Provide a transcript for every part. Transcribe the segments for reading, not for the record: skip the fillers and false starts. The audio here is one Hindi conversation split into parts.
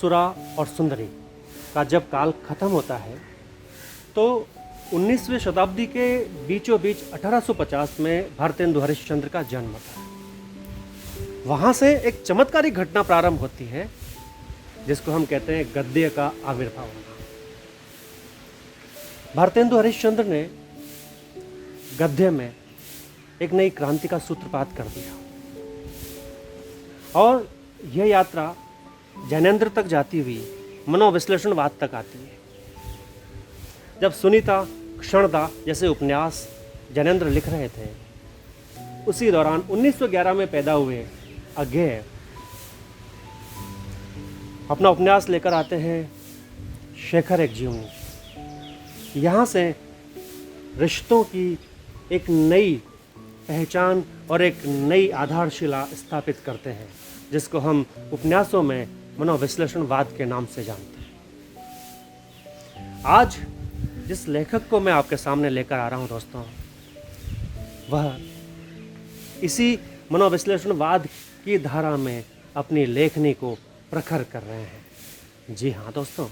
असुरा और सुंदरी का जब काल खत्म होता है तो 19वीं शताब्दी के बीचों बीच 1850 में भारतेंदु हरिश्चंद्र का जन्म होता है। वहाँ से एक चमत्कारी घटना प्रारंभ होती है जिसको हम कहते हैं गद्य का आविर्भाव होना। भारतेंदु हरिश्चंद्र ने गद्य में एक नई क्रांति का सूत्रपात कर दिया और यह यात्रा जैनेन्द्र तक जाती हुई मनोविश्लेषणवाद तक आती है। जब सुनीता, क्षणदा जैसे उपन्यास जैनेन्द्र लिख रहे थे, उसी दौरान 1911 में पैदा हुए अज्ञेय अपना उपन्यास लेकर आते हैं शेखर एक जीवनी। यहाँ से रिश्तों की एक नई पहचान और एक नई आधारशिला स्थापित करते हैं जिसको हम उपन्यासों में मनोविश्लेषणवाद के नाम से जानते हैं। आज जिस लेखक को मैं आपके सामने लेकर आ रहा हूँ दोस्तों, वह इसी मनोविश्लेषणवाद की धारा में अपनी लेखनी को प्रखर कर रहे हैं। जी हाँ दोस्तों,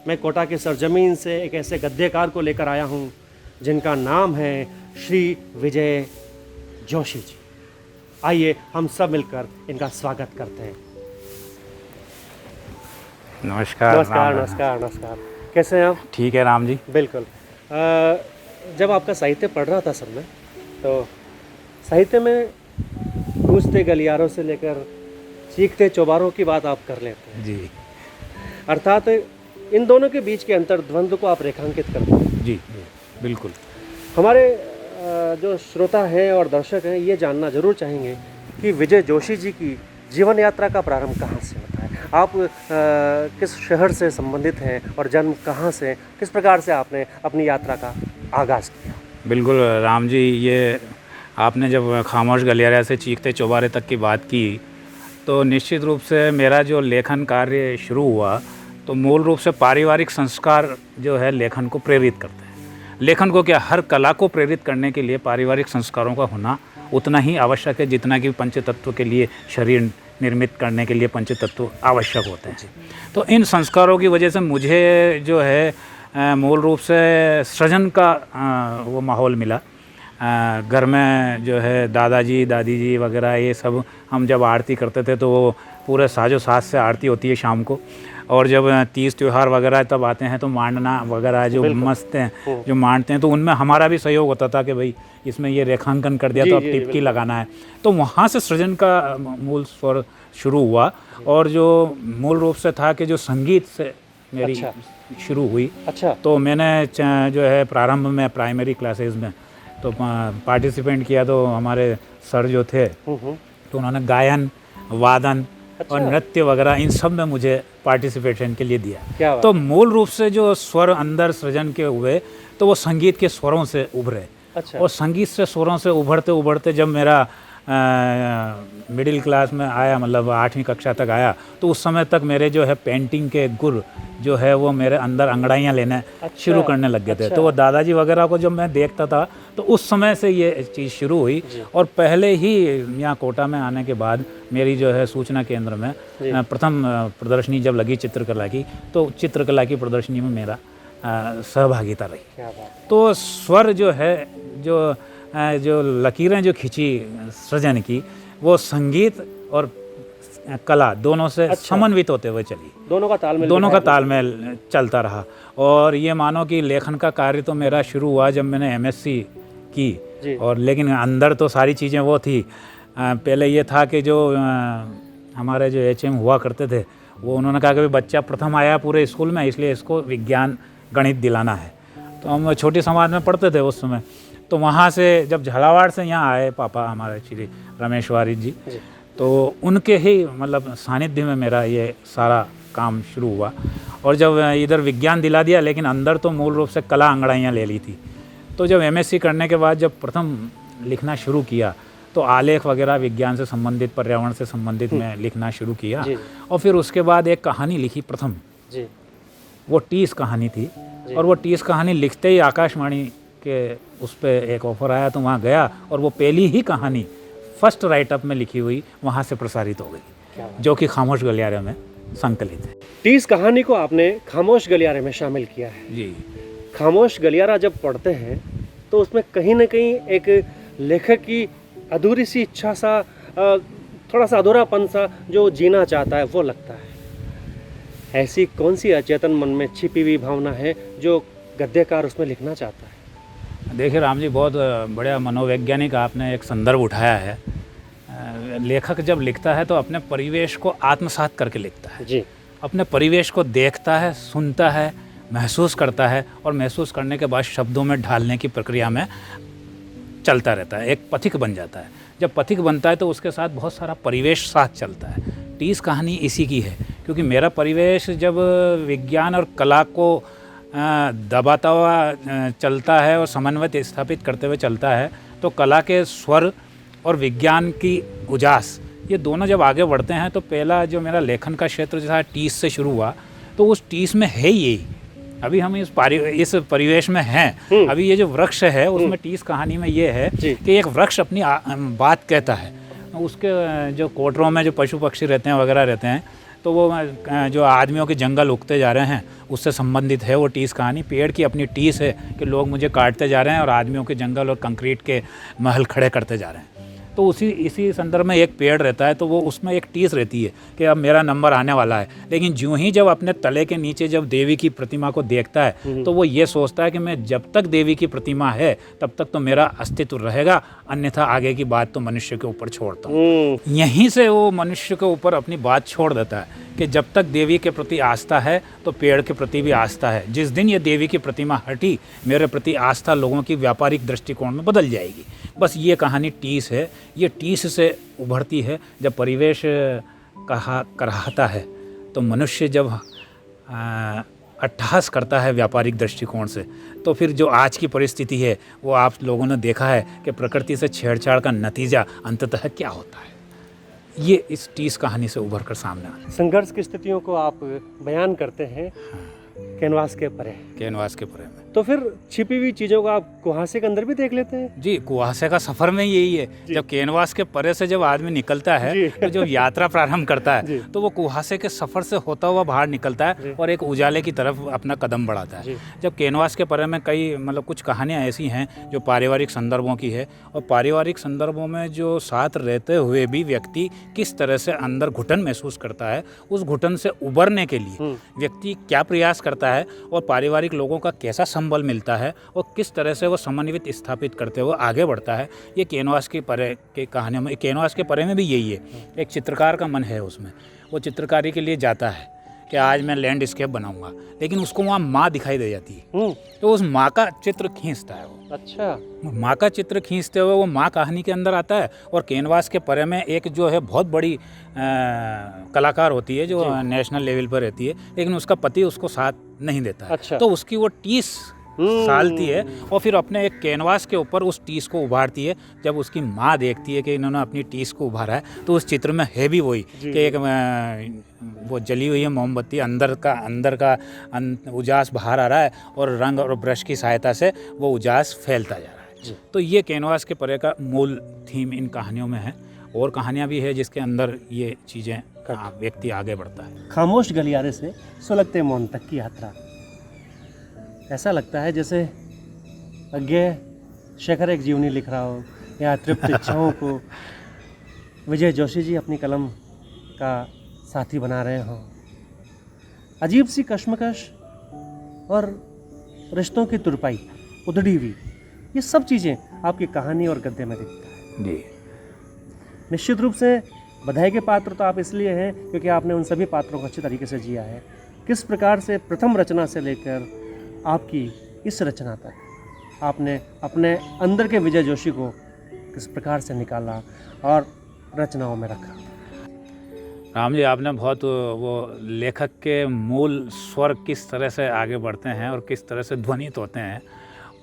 मैं कोटा की सरजमीन से एक ऐसे गद्यकार को लेकर आया हूँ जिनका नाम है श्री विजय जोशी जी। आइए हम सब मिलकर इनका स्वागत करते हैं। नमस्कार। नमस्कार नमस्कार नमस्कार। कैसे हैं आप? ठीक है राम जी। बिल्कुल। जब आपका साहित्य पढ़ रहा था सब में, तो साहित्य में गूंजते गलियारों से लेकर चीखते चौबारों की बात आप कर लेते हैं जी। अर्थात इन दोनों के बीच के अंतर्द्वंद को आप रेखांकित करते हैं। जी बिल्कुल। हमारे जो श्रोता हैं और दर्शक हैं ये जानना जरूर चाहेंगे कि विजय जोशी जी की जीवन यात्रा का प्रारंभ कहाँ से होता है। आप किस शहर से संबंधित हैं और जन्म कहाँ से, किस प्रकार से आपने अपनी यात्रा का आगाज़ किया? बिल्कुल राम जी, ये आपने जब खामोश गलियारे से चीखते चौबारे तक की बात की तो निश्चित रूप से मेरा जो लेखन कार्य शुरू हुआ तो मूल रूप से पारिवारिक संस्कार जो है लेखन को प्रेरित करते हैं। लेखन को क्या, हर कला को प्रेरित करने के लिए पारिवारिक संस्कारों का होना उतना ही आवश्यक है जितना कि पंचतत्व के लिए शरीर निर्मित करने के लिए पंचतत्व आवश्यक होते हैं। तो इन संस्कारों की वजह से मुझे जो है मूल रूप से सृजन का वो माहौल मिला। घर में जो है दादाजी दादी जी वगैरह ये सब, हम जब आरती करते थे तो वो पूरे साजो साज से आरती होती है शाम को, और जब तीज त्यौहार वगैरह तब आते हैं तो मांडना वगैरह जो मस्त हैं जो मांडते हैं तो उनमें हमारा भी सहयोग होता था कि भाई इसमें ये रेखांकन कर दिया तो अब टिपकी लगाना है। तो वहाँ से सृजन का मूल स्वर शुरू हुआ और जो मूल रूप से था कि जो संगीत से मेरी शुरू हुई। तो मैंने जो है प्रारंभ में प्राइमरी क्लासेस में तो पार्टिसिपेंट किया, तो हमारे सर जो थे तो उन्होंने गायन, वादन और नृत्य वगैरह इन सब में मुझे पार्टिसिपेशन के लिए दिया। तो मूल रूप से जो स्वर अंदर सृजन के हुए तो वो संगीत के स्वरों से उभरे। और संगीत से स्वरों से उभरते उभरते जब मेरा मिडिल क्लास में आया, मतलब 8वीं कक्षा तक आया, तो उस समय तक मेरे जो है पेंटिंग के गुर जो है वो मेरे अंदर अंगड़ाइयाँ लेने शुरू करने लग गए थे। तो वो दादाजी वगैरह को जब मैं देखता था तो उस समय से ये चीज़ शुरू हुई। और पहले ही यहाँ कोटा में आने के बाद मेरी जो है सूचना केंद्र में प्रथम प्रदर्शनी जब लगी चित्रकला की, तो चित्रकला की प्रदर्शनी में मेरा सहभागिता रही। तो स्वर जो है जो लकीरें जो खींची सृजन की, वो संगीत और कला दोनों से समन्वित होते हुए चली। दोनों का तालमेल चलता रहा। और ये मानो कि लेखन का कार्य तो मेरा शुरू हुआ जब मैंने एमएससी की, और लेकिन अंदर तो सारी चीज़ें वो थी। पहले ये था कि जो हमारे जो एचएम हुआ करते थे वो उन्होंने कहा कि बच्चा प्रथम आया पूरे स्कूल में, इसलिए इसको विज्ञान गणित दिलाना है। तो हम छोटी समाज में पढ़ते थे उस समय। तो वहाँ से जब झालावाड़ से यहाँ आए पापा हमारे श्री रमेश वारिद जी, तो उनके ही मतलब सानिध्य में मेरा ये सारा काम शुरू हुआ। और जब इधर विज्ञान दिला दिया लेकिन अंदर तो मूल रूप से कला अंगड़ाइयाँ ले ली थी। तो जब एमएससी करने के बाद जब प्रथम लिखना शुरू किया तो आलेख वगैरह विज्ञान से संबंधित, पर्यावरण से संबंधित मैं लिखना शुरू किया। और फिर उसके बाद एक कहानी लिखी प्रथम, वो टीस कहानी थी। और वो टीस कहानी लिखते ही आकाशवाणी के उस पर एक ऑफ़र आया तो वहाँ गया और वो पहली ही कहानी फर्स्ट राइटअप में लिखी हुई वहाँ से प्रसारित हो गई, जो कि खामोश गलियारे में संकलित है। टीस कहानी को आपने खामोश गलियारे में शामिल किया है। जी। खामोश गलियारा जब पढ़ते हैं तो उसमें कहीं ना कहीं एक लेखक की अधूरी सी इच्छा सा, थोड़ा सा अधूरापन सा जो जीना चाहता है वो लगता है। ऐसी कौन सी अचेतन मन में छिपी हुई भावना है जो गद्यकार उसमें लिखना चाहता है? देखिए राम जी, बहुत बढ़िया मनोवैज्ञानिक आपने एक संदर्भ उठाया है। लेखक जब लिखता है तो अपने परिवेश को आत्मसात करके लिखता है जी। अपने परिवेश को देखता है, सुनता है, महसूस करता है और महसूस करने के बाद शब्दों में ढालने की प्रक्रिया में चलता रहता है, एक पथिक बन जाता है। जब पथिक बनता है तो उसके साथ बहुत सारा परिवेश साथ चलता है। टीस कहानी इसी की है, क्योंकि मेरा परिवेश जब विज्ञान और कला को दबाता हुआ चलता है और समन्वय स्थापित करते हुए चलता है, तो कला के स्वर और विज्ञान की उजास, ये दोनों जब आगे बढ़ते हैं तो पहला जो मेरा लेखन का क्षेत्र जो था टीस से शुरू हुआ, तो उस टीस में है यही। अभी हम इस परिवेश में हैं। अभी ये जो वृक्ष है उसमें टीस कहानी में ये है कि एक वृक्ष अपनी बात कहता है। उसके जो कोटरों में जो पशु पक्षी रहते हैं वगैरह रहते हैं, तो वो जो आदमियों के जंगल उगते जा रहे हैं उससे संबंधित है वो टीस कहानी। पेड़ की अपनी टीस है कि लोग मुझे काटते जा रहे हैं और आदमियों के जंगल और कंक्रीट के महल खड़े करते जा रहे हैं। तो इसी संदर्भ में एक पेड़ रहता है, तो वो उसमें एक टीस रहती है कि अब मेरा नंबर आने वाला है। लेकिन यूं ही जब अपने तले के नीचे जब देवी की प्रतिमा को देखता है तो वो ये सोचता है कि मैं जब तक देवी की प्रतिमा है तब तक तो मेरा अस्तित्व रहेगा, अन्यथा आगे की बात तो मनुष्य के ऊपर छोड़ता हूँ। यहीं से वो मनुष्य के ऊपर अपनी बात छोड़ देता है कि जब तक देवी के प्रति आस्था है तो पेड़ के प्रति भी आस्था है। जिस दिन ये देवी की प्रतिमा हटी, मेरे प्रति आस्था लोगों की व्यापारिक दृष्टिकोण में बदल जाएगी। बस ये कहानी टीस है। ये टीस से उभरती है जब परिवेश कराहता है, तो मनुष्य जब अट्टहास करता है व्यापारिक दृष्टिकोण से, तो फिर जो आज की परिस्थिति है वो आप लोगों ने देखा है कि प्रकृति से छेड़छाड़ का नतीजा अंततः क्या होता है। ये इस टीस कहानी से उभर कर सामने आता है। संघर्ष की स्थितियों को आप बयान करते हैं कैनवास के परे। कैनवास के परे में तो फिर छिपी हुई चीज़ों को आप कुहासे के अंदर भी देख लेते हैं? जी, कुहासे का सफ़र में यही है। जब कैनवास के परे से जब आदमी निकलता है तो जब यात्रा प्रारंभ करता है तो वो कुहासे के सफ़र से होता हुआ बाहर निकलता है और एक उजाले की तरफ अपना कदम बढ़ाता है। जब कैनवास के परे में कई कुछ कहानियाँ ऐसी हैं जो पारिवारिक संदर्भों की है, और पारिवारिक संदर्भों में जो साथ रहते हुए भी व्यक्ति किस तरह से अंदर घुटन महसूस करता है, उस घुटन से उबरने के लिए व्यक्ति क्या प्रयास करता है और पारिवारिक लोगों का कैसा संबल मिलता है और किस तरह से वो समन्वित स्थापित करते हुए आगे बढ़ता है, ये कैनवास के परे के कहानियों में। कैनवास के परे में भी यही है। एक चित्रकार का मन है उसमें, वो चित्रकारी के लिए जाता है कि आज मैं लैंडस्केप बनाऊंगा, लेकिन उसको वहाँ माँ दिखाई दे जाती है, तो उस माँ का चित्र खींचता है वो। अच्छा। माँ का चित्र खींचते हुए वो माँ कहानी के अंदर आता है। और कैनवास के परे में एक जो है बहुत बड़ी कलाकार होती है जो नेशनल लेवल पर रहती है, लेकिन उसका पति उसको साथ नहीं देता है। अच्छा। तो उसकी वो टीस सालती है और फिर अपने एक कैनवास के ऊपर उस टीस को उभारती है। जब उसकी माँ देखती है कि इन्होंने अपनी टीस को उभारा है, तो उस चित्र में है भी वही कि एक वो जली हुई है मोमबत्ती, अंदर का उजास बाहर आ रहा है और रंग और ब्रश की सहायता से वो उजास फैलता जा रहा है। तो ये कैनवास के परे का मूल थीम इन कहानियों में है। और कहानियाँ भी है जिसके अंदर ये चीज़ें व्यक्ति आगे बढ़ता है। खामोश गलियारे से सुलगते मौन तक की यात्रा, ऐसा लगता है जैसे अज्ञेय शेखर एक जीवनी लिख रहा हो या तृप्त इच्छाओं को विजय जोशी जी अपनी कलम का साथी बना रहे हों। अजीब सी कश्मकश और रिश्तों की तुरपाई, उधड़ी हुई, ये सब चीज़ें आपकी कहानी और गद्य में दिखता है। जी, निश्चित रूप से बधाई के पात्र तो आप इसलिए हैं क्योंकि आपने उन सभी पात्रों को अच्छी तरीके से जिया है। किस प्रकार से प्रथम रचना से लेकर आपकी इस रचना तक आपने अपने अंदर के विजय जोशी को किस प्रकार से निकाला और रचनाओं में रखा? राम जी, आपने बहुत वो लेखक के मूल स्वर किस तरह से आगे बढ़ते हैं और किस तरह से ध्वनित होते हैं,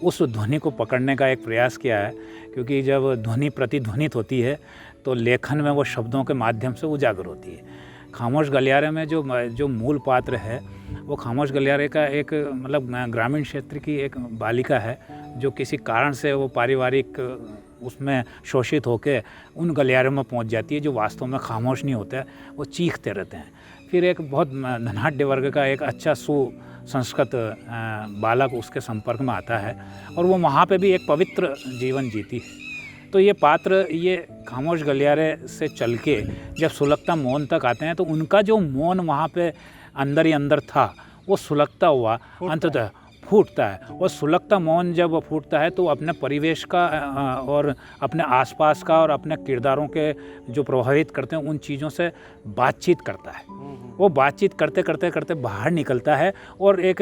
उस ध्वनि को पकड़ने का एक प्रयास किया है। क्योंकि जब ध्वनि प्रतिध्वनित होती है तो लेखन में वो शब्दों के माध्यम से उजागर होती है। खामोश गलियारे में जो मूल पात्र है वो खामोश गलियारे का एक ग्रामीण क्षेत्र की एक बालिका है जो किसी कारण से वो पारिवारिक उसमें शोषित होकर उन गलियारों में पहुंच जाती है जो वास्तव में खामोश नहीं होते हैं, वो चीखते रहते हैं। फिर एक बहुत धनाढ्य वर्ग का एक अच्छा सुसंस्कृत बालक उसके संपर्क में आता है और वो वहाँ पे भी एक पवित्र जीवन जीती है। तो ये पात्र ये खामोश गलियारे से चल के जब सुलगता मौन तक आते हैं तो उनका जो मौन वहाँ पे अंदर ही अंदर था वो सुलगता हुआ अंततः फूटता है। और सुलगता मौन जब फूटता है तो अपने परिवेश का और अपने आसपास का और अपने किरदारों के जो प्रभावित करते हैं उन चीज़ों से बातचीत करता है। वो बातचीत करते करते करते बाहर निकलता है और एक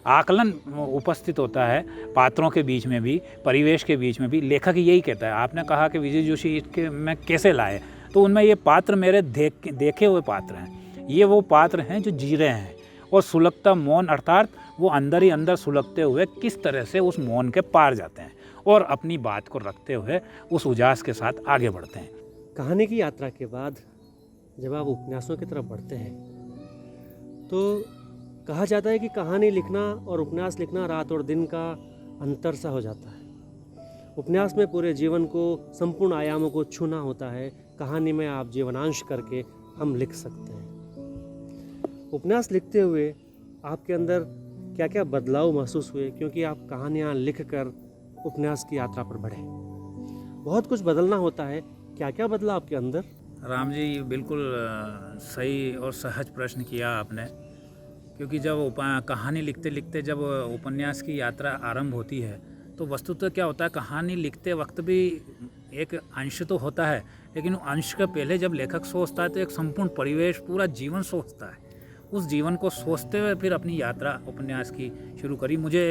आकलन उपस्थित होता है पात्रों के बीच में भी, परिवेश के बीच में भी। लेखक यही कहता है, आपने कहा कि विजय जोशी इसके में कैसे लाए, तो उनमें ये पात्र मेरे देखे हुए पात्र हैं, ये वो पात्र हैं जो जी रहे हैं। और सुलगता मौन अर्थात वो अंदर ही अंदर सुलगते हुए किस तरह से उस मौन के पार जाते हैं और अपनी बात को रखते हुए उस उजास के साथ आगे बढ़ते हैं। कहानी की यात्रा के बाद जब आप उपन्यासों की तरफ बढ़ते हैं तो कहा जाता है कि कहानी लिखना और उपन्यास लिखना रात और दिन का अंतर सा हो जाता है। उपन्यास में पूरे जीवन को, संपूर्ण आयामों को छूना होता है, कहानी में आप जीवनांश करके हम लिख सकते हैं। उपन्यास लिखते हुए आपके अंदर क्या क्या बदलाव महसूस हुए, क्योंकि आप कहानियाँ लिखकर उपन्यास की यात्रा पर बढ़े, बहुत कुछ बदलना होता है। क्या क्या बदला आपके अंदर? राम जी, बिल्कुल सही और सहज प्रश्न किया आपने, क्योंकि जब कहानी लिखते लिखते जब उपन्यास की यात्रा आरंभ होती है तो वस्तुतः क्या होता है, कहानी लिखते वक्त भी एक अंश तो होता है, लेकिन अंश के पहले जब लेखक सोचता है तो एक संपूर्ण परिवेश, पूरा जीवन सोचता है। उस जीवन को सोचते हुए फिर अपनी यात्रा उपन्यास की शुरू करी। मुझे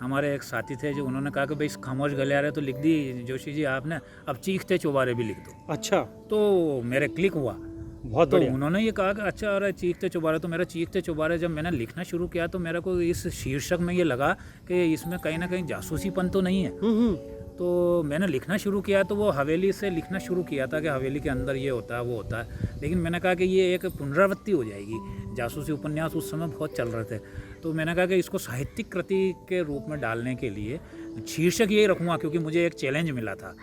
हमारे एक साथी थे जो उन्होंने कहा कि भाई खामोश गलियारे तो लिख दी जोशी जी आपने, अब चीखते चौबारे भी लिख दो। अच्छा, तो मेरे क्लिक हुआ बहुत तो बढ़िया। उन्होंने ये कहा कि अच्छा, अरे चीखते चौबारे, तो मेरा चीखते चौबारे जब मैंने लिखना शुरू किया तो मेरे को इस शीर्षक में ये लगा कि इसमें कहीं ना कहीं जासूसीपन तो नहीं है। तो मैंने लिखना शुरू किया तो वो हवेली से लिखना शुरू किया था कि हवेली के अंदर ये होता है वो होता है, लेकिन मैंने कहा कि ये एक पुनरावृत्ति हो जाएगी। जासूसी उपन्यास उस समय बहुत चल रहे थे, तो मैंने कहा कि इसको साहित्यिक कृति के रूप में डालने के लिए शीर्षक यही रखूँगा, क्योंकि मुझे एक चैलेंज मिला था,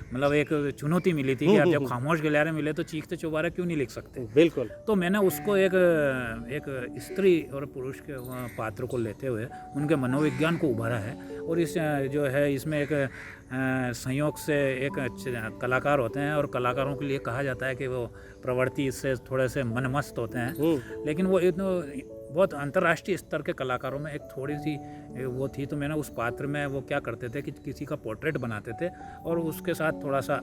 मतलब एक चुनौती मिली थी कि आप जब खामोश गलियारे मिले तो चीखते चौबारे क्यों नहीं लिख सकते। बिल्कुल। तो मैंने उसको एक स्त्री और पुरुष के पात्र को लेते हुए उनके मनोविज्ञान को उभारा है। और इस जो है इसमें एक संयोग से एक कलाकार होते हैं और कलाकारों के लिए कहा जाता है कि वो प्रवृत्ति से थोड़े से मनमस्त होते हैं, लेकिन वो बहुत अंतर्राष्ट्रीय स्तर के कलाकारों में एक थोड़ी सी वो थी। तो मैंने उस पात्र में वो क्या करते थे कि किसी का पोर्ट्रेट बनाते थे और उसके साथ थोड़ा सा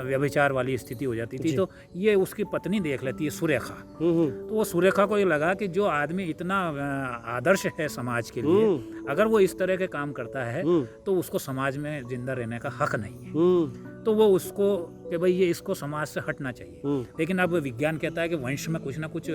व्यभिचार वाली स्थिति हो जाती थी, तो ये उसकी पत्नी देख लेती है, सुरेखा। तो वो सुरेखा को ये लगा कि जो आदमी इतना आदर्श है समाज के लिए, अगर वो इस तरह के काम करता है तो उसको समाज में जिंदा रहने का हक नहीं है। तो वो उसको कि भाई ये इसको समाज से हटना चाहिए। लेकिन अब विज्ञान कहता है कि वंश में कुछ ना कुछ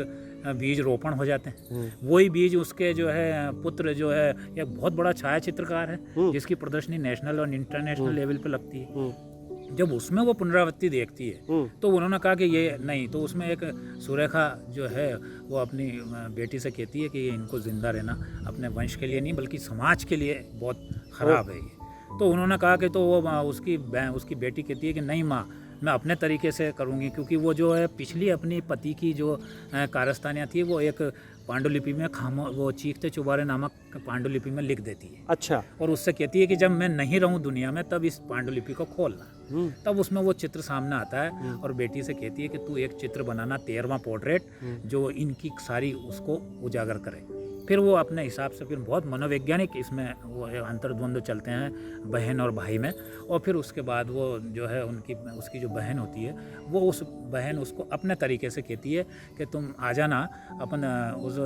बीज रोपण हो जाते हैं। वही बीज उसके जो है पुत्र जो है एक बहुत बड़ा छाया चित्रकार है जिसकी प्रदर्शनी नेशनल और इंटरनेशनल लेवल पे लगती है। जब उसमें वो पुनरावृत्ति देखती है तो उन्होंने कहा कि ये नहीं, तो उसमें एक सुरेखा जो है वो अपनी बेटी से कहती है कि इनको जिंदा रहना अपने वंश के लिए नहीं बल्कि समाज के लिए बहुत ख़राब है ये। तो उन्होंने कहा कि तो वो उसकी बेटी कहती है कि नहीं माँ, मैं अपने तरीके से करूँगी, क्योंकि वो जो है पिछली अपनी पति की जो कारस्तानियाँ थी वो एक पांडुलिपि में वो चीखते चौबारे नामक पांडुलिपि में लिख देती है। अच्छा। और उससे कहती है कि जब मैं नहीं रहूं दुनिया में तब इस पांडुलिपि को खोलना। तब उसमें वो चित्र सामने आता है और बेटी से कहती है कि तू एक चित्र बनाना, 13वां पोर्ट्रेट, जो इनकी सारी उसको उजागर करे। फिर वो अपने हिसाब से फिर बहुत मनोवैज्ञानिक इसमें वो अंतर्द्वंद्व चलते हैं बहन और भाई में। और फिर उसके बाद वो जो है उसकी जो बहन होती है वो उस बहन उसको अपने तरीके से कहती है कि तुम आ जाना, अपन उस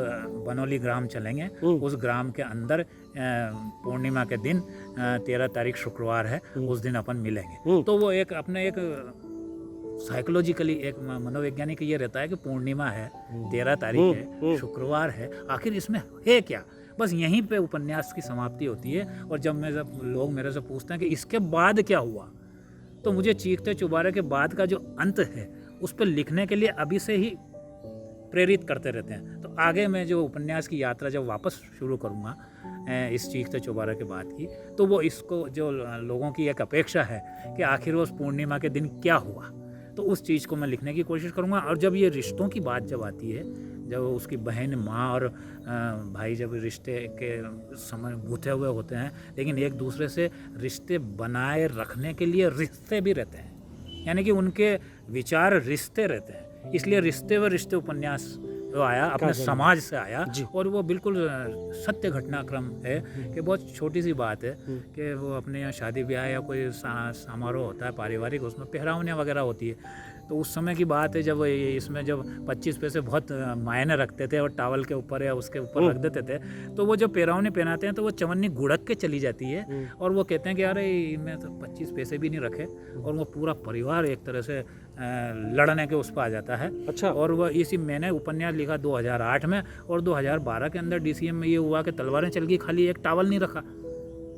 बनौली ग्राम चलेंगे, उस ग्राम के अंदर पूर्णिमा के दिन 13 तारीख शुक्रवार है, उस दिन अपन मिलेंगे। तो वो एक अपने एक साइकोलॉजिकली एक मनोवैज्ञानिक ये रहता है कि पूर्णिमा है, 13 तारीख है, शुक्रवार है, आखिर इसमें है क्या। बस यहीं पे उपन्यास की समाप्ति होती है। और जब लोग मेरे से पूछते हैं कि इसके बाद क्या हुआ, तो मुझे चीखते चौबारे के बाद का जो अंत है उस पर लिखने के लिए अभी से ही प्रेरित करते रहते हैं। तो आगे मैं जो उपन्यास की यात्रा जब वापस शुरू करूँगा इस चीखते चौबारे के बाद की, तो वो इसको जो लोगों की एक अपेक्षा है कि आखिर उस पूर्णिमा के दिन क्या हुआ, तो उस चीज़ को मैं लिखने की कोशिश करूँगा। और जब ये रिश्तों की बात जब आती है, जब उसकी बहन, माँ और भाई जब रिश्ते के समय गुथे हुए होते हैं, लेकिन एक दूसरे से रिश्ते बनाए रखने के लिए रिश्ते भी रहते हैं, यानी कि उनके विचार रिश्ते रहते हैं, इसलिए रिश्ते व रिश्ते उपन्यास वो आया, अपने समाज से आया। और वो बिल्कुल सत्य घटनाक्रम है कि बहुत छोटी सी बात है कि वो अपने यहाँ शादी ब्याह या कोई समारोह होता है पारिवारिक, उसमें पहरावनियाँ वगैरह होती है, तो उस समय की बात है जब इसमें जब 25 पैसे बहुत मायने रखते थे और टावल के ऊपर या उसके ऊपर रख देते थे, तो वो जब पहरावनी पहनाते हैं तो वो चवन्नी गुड़क के चली जाती है और वो कहते हैं कि अरे इनमें तो 25 पैसे भी नहीं रखे, और वो पूरा परिवार एक तरह से लड़ने के उस पर आ जाता है। अच्छा। और वह इसी मैंने उपन्यास लिखा 2008 में, और 2012 के अंदर DCM में ये हुआ कि तलवारें चल गई, खाली एक टावल नहीं रखा।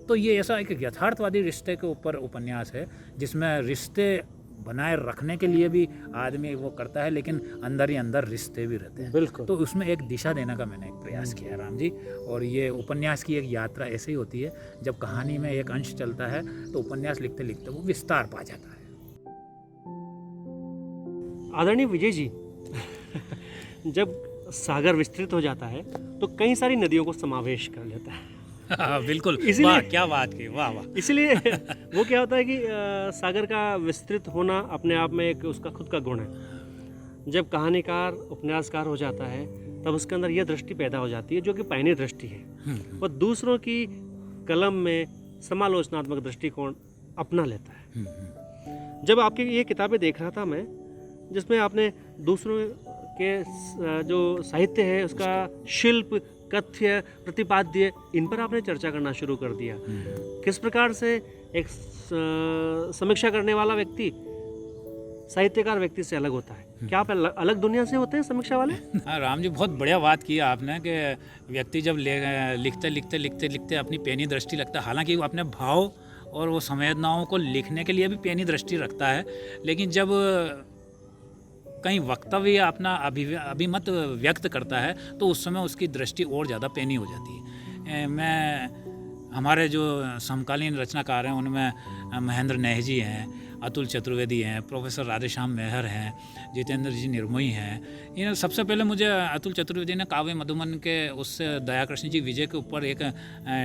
तो ये ऐसा एक यथार्थवादी रिश्ते के ऊपर उपन्यास है, जिसमें रिश्ते बनाए रखने के लिए भी आदमी वो करता है, लेकिन अंदर ही अंदर रिश्ते भी रहते हैं। बिल्कुल। तो उसमें एक दिशा देने का मैंने एक प्रयास किया है राम जी। और ये उपन्यास की एक यात्रा ऐसे ही होती है, जब कहानी में एक अंश चलता है तो उपन्यास लिखते लिखते वो विस्तार पा जाता है। आदरणीय विजय जी, जब सागर विस्तृत हो जाता है तो कई सारी नदियों को समावेश कर लेता है। बिल्कुल, इसीलिए- वाह क्या बात की, वाह वाह। इसलिए वो क्या होता है कि सागर का विस्तृत होना अपने आप में एक उसका खुद का गुण है। जब कहानीकार उपन्यासकार हो जाता है तब उसके अंदर यह दृष्टि पैदा हो जाती है जो कि पैनी दृष्टि है, वो दूसरों की कलम में समालोचनात्मक दृष्टिकोण अपना लेता है। जब आपकी ये किताबें देख रहा था मैं, जिसमें आपने दूसरों के जो साहित्य है उसका शिल्प, कथ्य, प्रतिपाद्य, इन पर आपने चर्चा करना शुरू कर दिया। किस प्रकार से एक समीक्षा करने वाला व्यक्ति साहित्यकार व्यक्ति से अलग होता है? क्या आप अलग दुनिया से होते हैं समीक्षा वाले? हाँ राम जी, बहुत बढ़िया बात की आपने कि व्यक्ति जब लिखते अपनी पैनी दृष्टि रखता है, हालांकि वो अपने भाव और वो संवेदनाओं को लिखने के लिए भी पैनी दृष्टि रखता है, लेकिन जब कहीं वक्तव्य अपना अभिमत व्यक्त करता है तो उस समय उसकी दृष्टि और ज़्यादा पैनी हो जाती है। हमारे जो समकालीन रचनाकार हैं उनमें महेंद्र नेहजी हैं, अतुल चतुर्वेदी हैं, प्रोफेसर राधेश्याम मेहर हैं, जितेंद्र जी निर्मोही हैं। इन सबसे पहले मुझे अतुल चतुर्वेदी ने काव्य मधुमन के उससे दयाकृष्ण जी विजय के ऊपर एक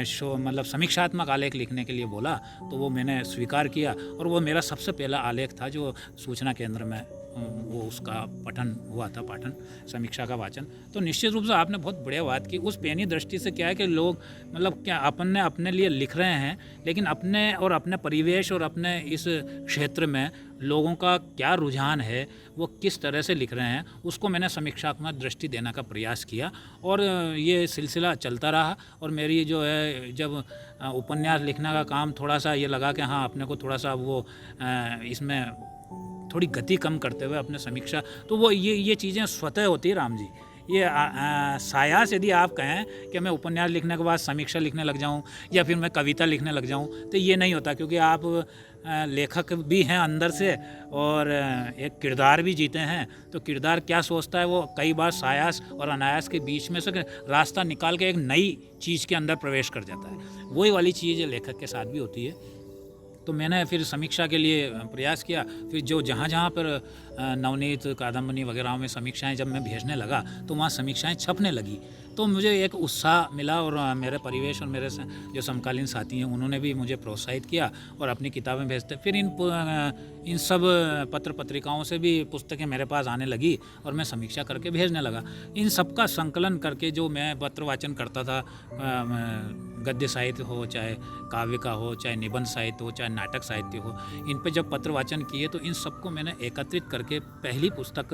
शो मतलब समीक्षात्मक आलेख लिखने के लिए बोला, तो वो मैंने स्वीकार किया और वो मेरा सबसे पहला आलेख था जो सूचना केंद्र में वो उसका पठन हुआ था, पाठन समीक्षा का वाचन। तो निश्चित रूप से आपने बहुत बढ़िया बात की। उस पैनी दृष्टि से क्या है कि लोग मतलब क्या अपने लिए लिख रहे हैं, लेकिन अपने परिवेश और अपने इस क्षेत्र में लोगों का क्या रुझान है, वो किस तरह से लिख रहे हैं, उसको मैंने समीक्षात्मक दृष्टि देने का प्रयास किया और ये सिलसिला चलता रहा। और मेरी जो है जब उपन्यास लिखने का काम थोड़ा सा ये लगा कि हाँ अपने को थोड़ा सा वो इसमें थोड़ी गति कम करते हुए अपने समीक्षा, तो वो ये चीज़ें स्वतः होती है राम जी। ये सायास यदि आप कहें कि मैं उपन्यास लिखने के बाद समीक्षा लिखने लग जाऊं या फिर मैं कविता लिखने लग जाऊं, तो ये नहीं होता, क्योंकि आप लेखक भी हैं अंदर से और एक किरदार भी जीते हैं। तो किरदार क्या सोचता है वो कई बार सायास और अनायास के बीच में से रास्ता निकाल के एक नई चीज़ के अंदर प्रवेश कर जाता है। वही वाली चीज़ लेखक के साथ भी होती है। तो मैंने फिर समीक्षा के लिए प्रयास किया। फिर जो जहाँ पर नवनीत, कादम्बनी वगैरह में समीक्षाएं जब मैं भेजने लगा तो वहाँ समीक्षाएं छपने लगी, तो मुझे एक उत्साह मिला और मेरे परिवेश और मेरे जो समकालीन साथी हैं उन्होंने भी मुझे प्रोत्साहित किया और अपनी किताबें भेजते। फिर इन सब पत्र पत्रिकाओं से भी पुस्तकें मेरे पास आने लगी और मैं समीक्षा करके भेजने लगा। इन सब का संकलन करके जो मैं पत्र वाचन करता था, गद्य साहित्य हो, चाहे काव्य का हो, चाहे निबंध साहित्य हो, चाहे नाटक साहित्य हो, इन पे जब पत्र वाचन किए तो इन सबको मैंने एकत्रित करके पहली पुस्तक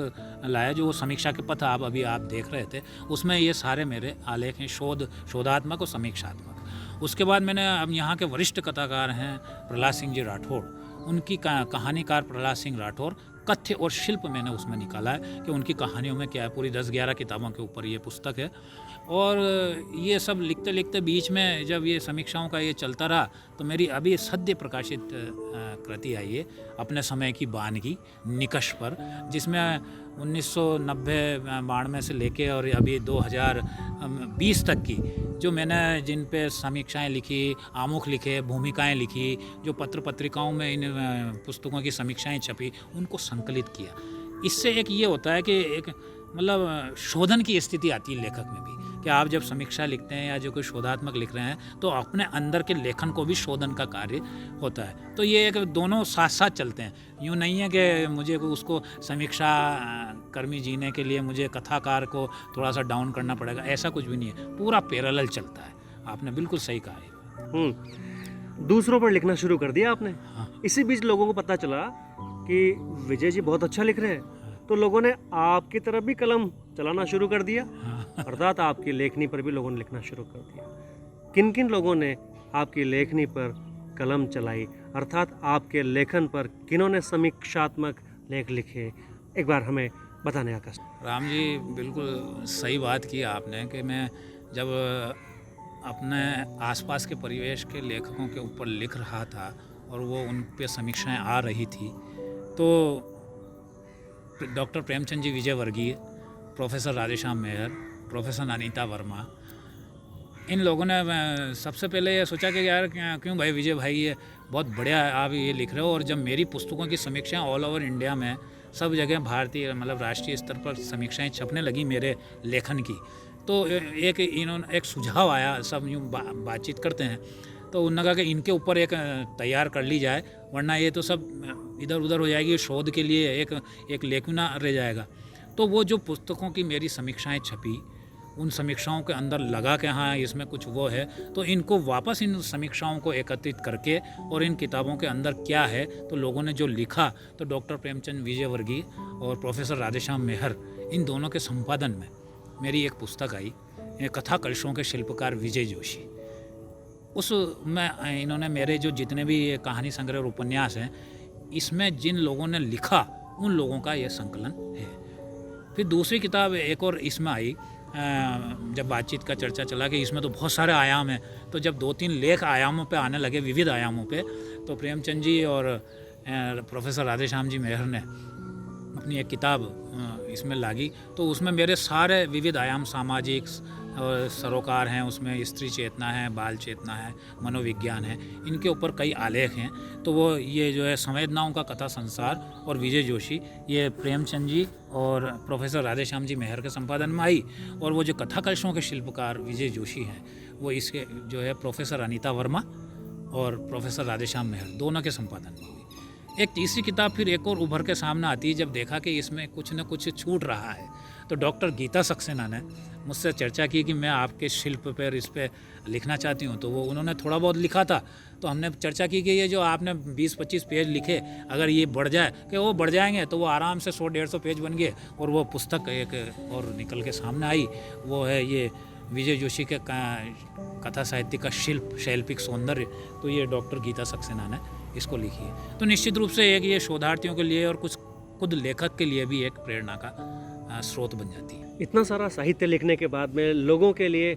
लाया, जो समीक्षा के पथ आप देख रहे थे। उसमें ये सारे मेरे आलेख हैं, शोधात्मक और समीक्षात्मक। उसके बाद मैंने अब यहाँ के वरिष्ठ कथाकार हैं प्रहलाद सिंह जी राठौड़, उनकी कहानीकार प्रहलाद सिंह राठौड़, कथ्य और शिल्प मैंने उसमें निकाला है कि उनकी कहानियों में क्या है। पूरी 10-11 किताबों के ऊपर ये पुस्तक है। और ये सब लिखते लिखते बीच में जब ये समीक्षाओं का ये चलता रहा तो मेरी अभी सद्य प्रकाशित कृति आई है अपने समय की वानगी निकष पर, जिसमें 1990-92 से लेके और अभी 2020 तक की जो मैंने जिन पे समीक्षाएं लिखी, आमुख लिखे, भूमिकाएं लिखी, जो पत्र पत्रिकाओं में इन पुस्तकों की समीक्षाएं छपी, उनको संकलित किया। इससे एक ये होता है कि एक मतलब शोधन की स्थिति आती है लेखक में भी, कि आप जब समीक्षा लिखते हैं या जो कोई शोधात्मक लिख रहे हैं तो अपने अंदर के लेखन को भी शोधन का कार्य होता है। तो ये एक दोनों साथ साथ चलते हैं। यूँ नहीं है कि मुझे उसको समीक्षा कर्मी जीने के लिए मुझे कथाकार को थोड़ा सा डाउन करना पड़ेगा, ऐसा कुछ भी नहीं है, पूरा पैरेलल चलता है। आपने बिल्कुल सही कहा है। दूसरों पर लिखना शुरू कर दिया आपने। हाँ। इसी बीच लोगों को पता चला कि विजय जी बहुत अच्छा लिख रहे हैं, तो लोगों ने आपकी तरफ भी कलम चलाना शुरू कर दिया। अर्थात आपकी लेखनी पर भी लोगों ने लिखना शुरू कर दिया। किन किन लोगों ने आपकी लेखनी पर कलम चलाई, अर्थात आपके लेखन पर किन्होंने समीक्षात्मक लेख लिखे, एक बार हमें बताने का। राम जी, बिल्कुल सही बात की आपने कि मैं जब अपने आसपास के परिवेश के लेखकों के ऊपर लिख रहा था और वो उन पे समीक्षाएं आ रही थी, तो डॉक्टर प्रेमचंद जी विजयवर्गीय, प्रोफेसर राधेश्याम मेहर, प्रोफेसर अनीता वर्मा, इन लोगों ने सबसे पहले ये सोचा कि यार क्यों भाई विजय भाई, ये बहुत बढ़िया आप ये लिख रहे हो। और जब मेरी पुस्तकों की समीक्षाएं ऑल ओवर इंडिया में सब जगह भारतीय मतलब राष्ट्रीय स्तर पर समीक्षाएं छपने लगी मेरे लेखन की, तो एक सुझाव आया। सब यूँ बातचीत करते हैं तो उन्होंने कहा कि इनके ऊपर एक तैयार कर ली जाए, वरना ये तो सब इधर उधर हो जाएगी, शोध के लिए एक लेखना रह जाएगा। तो वो जो पुस्तकों की मेरी समीक्षाएं छपी, उन समीक्षाओं के अंदर लगा कि हाँ इसमें कुछ वो है, तो इनको वापस इन समीक्षाओं को एकत्रित करके और इन किताबों के अंदर क्या है, तो लोगों ने जो लिखा, तो डॉक्टर प्रेमचंद विजयवर्गीय और प्रोफेसर राधेश्याम मेहर, इन दोनों के संपादन में मेरी एक पुस्तक आई, कथा कलशों के शिल्पकार विजय जोशी। उसमें इन्होंने मेरे जो जितने भी कहानी संग्रह और उपन्यास हैं, इसमें जिन लोगों ने लिखा उन लोगों का यह संकलन है। फिर दूसरी किताब एक और इसमें आई, जब बातचीत का चर्चा चला कि इसमें तो बहुत सारे आयाम हैं, तो जब 2-3 लेख आयामों पे आने लगे, विविध आयामों पे, तो प्रेमचंद जी और प्रोफेसर राधेश्याम जी मेहर ने अपनी एक किताब इसमें लागी। तो उसमें मेरे सारे विविध आयाम, सामाजिक सरोकार हैं, उसमें स्त्री चेतना है, बाल चेतना है, मनोविज्ञान है, इनके ऊपर कई आलेख हैं। तो वो ये जो है संवेदनाओं का कथा संसार और विजय जोशी, ये प्रेमचंद जी और प्रोफेसर राधेश्याम जी मेहर के संपादन में आई। और वो जो कथा कलशों के शिल्पकार विजय जोशी हैं, वो इसके जो है प्रोफेसर अनीता वर्मा और प्रोफेसर राधेश्याम मेहर दोनों के संपादन में हुई। एक तीसरी किताब फिर एक और उभर के सामने आती है, जब देखा कि इसमें कुछ न कुछ छूट रहा है, तो डॉक्टर गीता सक्सेना ने मुझसे चर्चा की कि मैं आपके शिल्प पर इस पर लिखना चाहती हूँ। तो वो उन्होंने थोड़ा बहुत लिखा था, तो हमने चर्चा की कि ये जो आपने 20-25 पेज लिखे, अगर ये बढ़ जाए, कि वो बढ़ जाएंगे, तो वो आराम से 100-150 पेज बन गए। और वो पुस्तक एक और निकल के सामने आई, वो है ये विजय जोशी के कथा साहित्य का शिल्प, शैल्पिक सौंदर्य। तो ये डॉक्टर गीता सक्सेना ने इसको लिखी है। तो निश्चित रूप से एक ये शोधार्थियों के लिए और कुछ खुद लेखक के लिए भी एक प्रेरणा का स्रोत बन जाती है। इतना सारा साहित्य लिखने के बाद में लोगों के लिए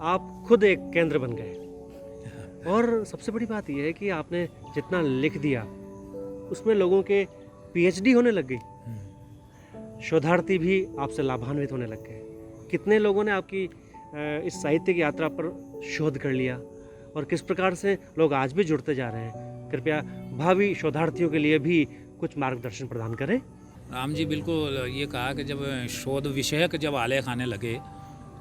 आप खुद एक केंद्र बन गए। और सबसे बड़ी बात यह है कि आपने जितना लिख दिया उसमें लोगों के पीएचडी होने लग गई, शोधार्थी भी आपसे लाभान्वित होने लग गए। कितने लोगों ने आपकी इस साहित्य की यात्रा पर शोध कर लिया और किस प्रकार से लोग आज भी जुड़ते जा रहे हैं। कृपया भावी शोधार्थियों के लिए भी कुछ मार्गदर्शन प्रदान करें। राम जी, बिल्कुल ये कहा कि जब शोध विषयक जब आलेख आने लगे,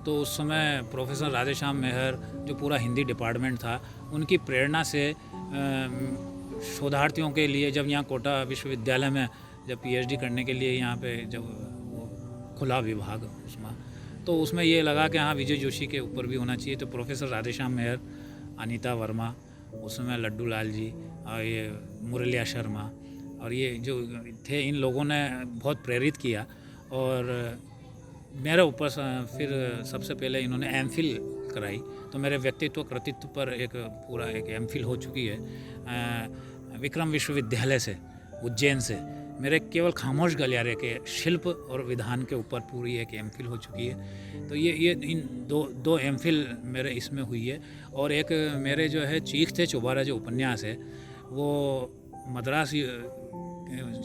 तो उस समय प्रोफेसर राधेश्याम मेहर, जो पूरा हिंदी डिपार्टमेंट था, उनकी प्रेरणा से शोधार्थियों के लिए जब यहाँ कोटा विश्वविद्यालय में जब पीएचडी करने के लिए यहाँ पे जब खुला विभाग उसमें, तो उसमें ये लगा कि हाँ विजय जोशी के ऊपर भी होना चाहिए। तो प्रोफेसर राधेश्याम मेहर, अनीता वर्मा, उसमें लड्डू लाल जी और ये मुरलिया शर्मा और ये जो थे, इन लोगों ने बहुत प्रेरित किया। और मेरे ऊपर फिर सबसे पहले इन्होंने एमफिल कराई, तो मेरे व्यक्तित्व कृतित्व पर एक पूरा एक एमफिल हो चुकी है विक्रम विश्वविद्यालय से, उज्जैन से। मेरे केवल खामोश गलियारे के शिल्प और विधान के ऊपर पूरी एक एमफिल हो चुकी है। तो ये इन दो एमफिल मेरे इसमें हुई है। और एक मेरे जो है चीख थे चौबारा जो उपन्यास है, वो मद्रास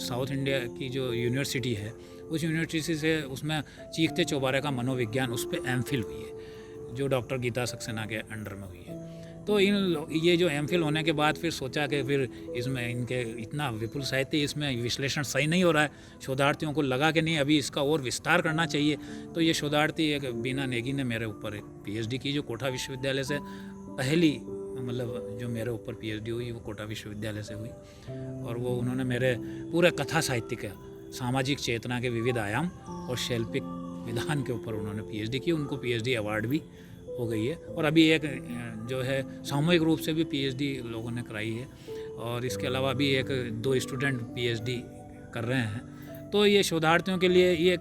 साउथ इंडिया की जो यूनिवर्सिटी है, उस यूनिवर्सिटी से उसमें चीख थे चौबारे का मनोविज्ञान, उस पर एमफिल हुई है, जो डॉक्टर गीता सक्सेना के अंडर में हुई है। तो ये जो एमफिल होने के बाद फिर सोचा कि फिर इसमें इनके इतना विपुल साहित्य, इसमें विश्लेषण सही नहीं हो रहा है। शोधार्थियों को लगा कि नहीं, अभी इसका और विस्तार करना चाहिए। तो ये शोधार्थी एक बीना नेगी ने मेरे ऊपर एक पीएचडी की, जो कोटा विश्वविद्यालय से पहली, मतलब जो मेरे ऊपर पीएचडी हुई वो कोटा विश्वविद्यालय से हुई। और वो उन्होंने मेरे पूरे कथा साहित्य के, सामाजिक चेतना के विविध आयाम और शैल्पिक विधान के ऊपर उन्होंने पीएचडी की। उनको पीएचडी अवार्ड भी हो गई है। और अभी एक जो है सामूहिक रूप से भी पीएचडी लोगों ने कराई है। और इसके अलावा अभी 2 स्टूडेंट पीएचडी कर रहे हैं। तो ये शोधार्थियों के लिए ये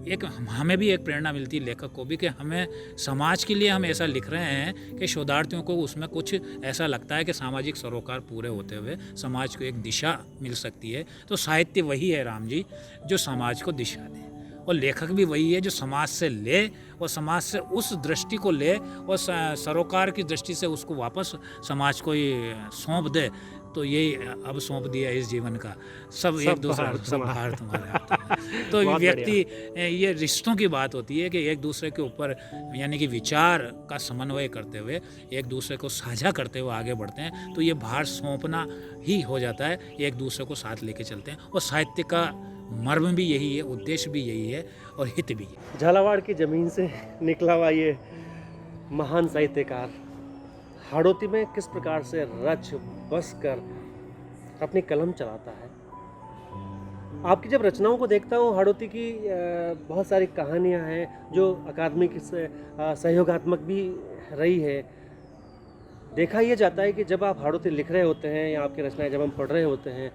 एक हमें भी एक प्रेरणा मिलती है, लेखक को भी, कि हमें समाज के लिए हम ऐसा लिख रहे हैं कि शोधार्थियों को उसमें कुछ ऐसा लगता है कि सामाजिक सरोकार पूरे होते हुए समाज को एक दिशा मिल सकती है। तो साहित्य वही है राम जी, जो समाज को दिशा दे, और लेखक भी वही है जो समाज से ले और समाज से उस दृष्टि को ले और सरोकार की दृष्टि से उसको वापस समाज को ही सौंप दे। तो यही अब सौंप दिया इस जीवन का, सब एक दूसरे सब भार तुम्हारे हाथ में। तो व्यक्ति, ये रिश्तों की बात होती है कि एक दूसरे के ऊपर, यानी कि विचार का समन्वय करते हुए एक दूसरे को साझा करते हुए आगे बढ़ते हैं। तो ये भार सौंपना ही हो जाता है, एक दूसरे को साथ लेके चलते हैं। और साहित्य का मर्म भी यही है, उद्देश्य भी यही है और हित भी है। झालावाड़ की ज़मीन से निकला हुआ ये महान साहित्यकार हाड़ौती में किस प्रकार से रच बस कर अपनी कलम चलाता है। आपकी जब रचनाओं को देखता हूँ, हाड़ौती की बहुत सारी कहानियाँ हैं जो अकादमिक से सहयोगात्मक भी रही है। देखा यह जाता है कि जब आप हाड़ौती लिख रहे होते हैं या आपकी रचनाएं जब हम पढ़ रहे होते हैं,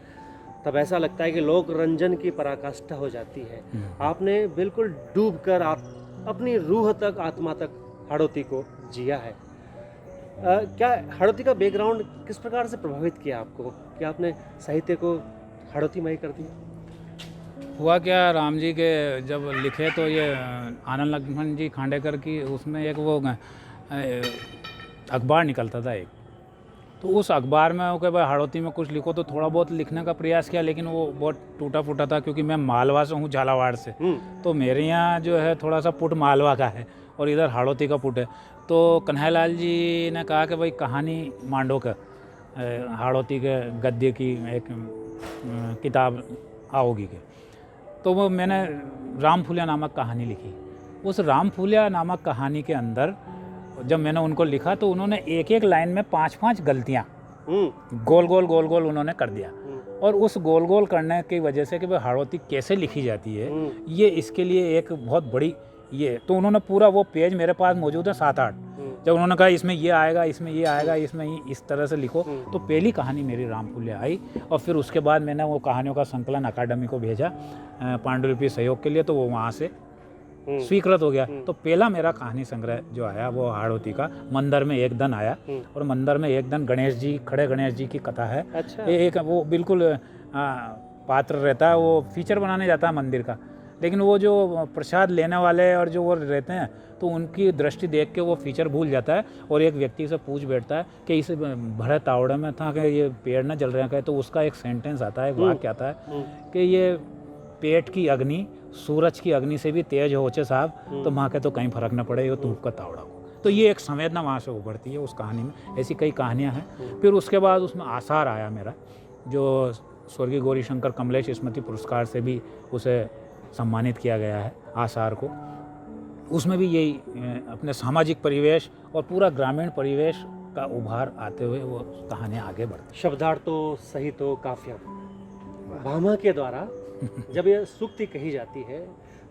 तब ऐसा लगता है कि लोक रंजन की पराकाष्ठा हो जाती है। आपने बिल्कुल डूब कर आप अपनी रूह तक, आत्मा तक हाड़ौती को जिया है। क्या हाड़ौती का बैकग्राउंड किस प्रकार से प्रभावित किया आपको कि आपने साहित्य को हाड़ौतीमय कर दिया? हुआ क्या राम जी के जब लिखे तो ये आनंद लक्ष्मण जी खांडेकर की, उसमें एक वो अखबार निकलता था एक, तो उस अखबार में कि भाई हाड़ौती में कुछ लिखो, तो थोड़ा बहुत लिखने का प्रयास किया, लेकिन वो बहुत टूटा फूटा था, क्योंकि मैं मालवा से हूँ, झालावाड़ से। तो मेरे यहाँ जो है थोड़ा सा पुट मालवा का है और इधर हाड़ौती का पुट है। तो कन्हैयालाल जी ने कहा कि भाई कहानी मांडो का, हाड़ौती के गद्य की एक किताब आओगी के। तो वो मैंने राम फूलिया नामक कहानी लिखी। उस राम फूलिया नामक कहानी के अंदर जब मैंने उनको लिखा तो उन्होंने एक एक लाइन में 5-5 गलतियाँ गोल गोल उन्होंने कर दिया। और उस गोल गोल करने की वजह से कि भाई हाड़ौती कैसे लिखी जाती है, ये इसके लिए एक बहुत बड़ी ये, तो उन्होंने पूरा वो पेज मेरे पास मौजूद है 7-8। जब उन्होंने कहा इसमें ये आएगा, इसमें ये आएगा, इसमें इस तरह से लिखो, तो पहली कहानी मेरी राम फूलिया आई। और फिर उसके बाद मैंने वो कहानियों का संकलन अकादमी को भेजा पांडुलिपि सहयोग के लिए, तो वो वहाँ से स्वीकृत हो गया। तो पहला मेरा कहानी संग्रह जो आया वो हाड़ौती का मंदिर में एक दिन आया। और मंदिर में एक दिन गणेश जी, खड़े गणेश जी की कथा है। अच्छा। एक वो बिल्कुल पात्र रहता है, वो फीचर बनाने जाता है मंदिर का, लेकिन वो जो प्रसाद लेने वाले और जो वो रहते हैं, तो उनकी दृष्टि देख के वो फीचर भूल जाता है और एक व्यक्ति से पूछ बैठता है कि इस भरे तावड़े में था कि ये पेड़ न जल रहे हैं। तो उसका एक सेंटेंस आता है, वाक्य आता है कि ये पेट की अग्नि सूरज की अग्नि से भी तेज होचे साहब, तो वहाँ के तो कहीं फर्क न पड़े, ये धूप का तावड़ा हो। तो ये एक संवेदना वहाँ से उभरती है उस कहानी में। ऐसी कई कहानियाँ हैं। फिर उसके बाद उसमें आसार आया मेरा, जो स्वर्गीय गौरीशंकर कमलेश स्मृति पुरस्कार से भी उसे सम्मानित किया गया है, आसार को। उसमें भी यही अपने सामाजिक परिवेश और पूरा ग्रामीण परिवेश का उभार आते हुए वो कहानियाँ आगे बढ़ती। शब्दार्थों सहित काव्यम भामा के द्वारा जब यह सूक्ति कही जाती है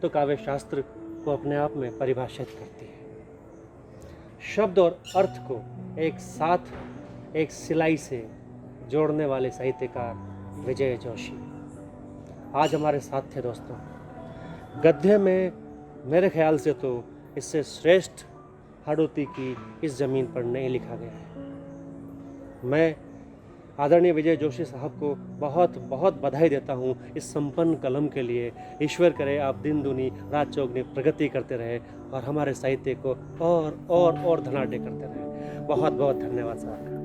तो काव्य शास्त्र को अपने आप में परिभाषित करती है। शब्द और अर्थ को एक साथ एक सिलाई से जोड़ने वाले साहित्यकार विजय जोशी आज हमारे साथ थे। दोस्तों, गद्य में मेरे ख्याल से तो इससे श्रेष्ठ हाड़ौती की इस ज़मीन पर नहीं लिखा गया है। मैं आदरणीय विजय जोशी साहब को बहुत बहुत बधाई देता हूँ इस संपन्न कलम के लिए। ईश्वर करे आप दिन दुनी रात चौगनी प्रगति करते रहे और हमारे साहित्य को और धनाढ़ करते रहे। बहुत बहुत धन्यवाद साहब।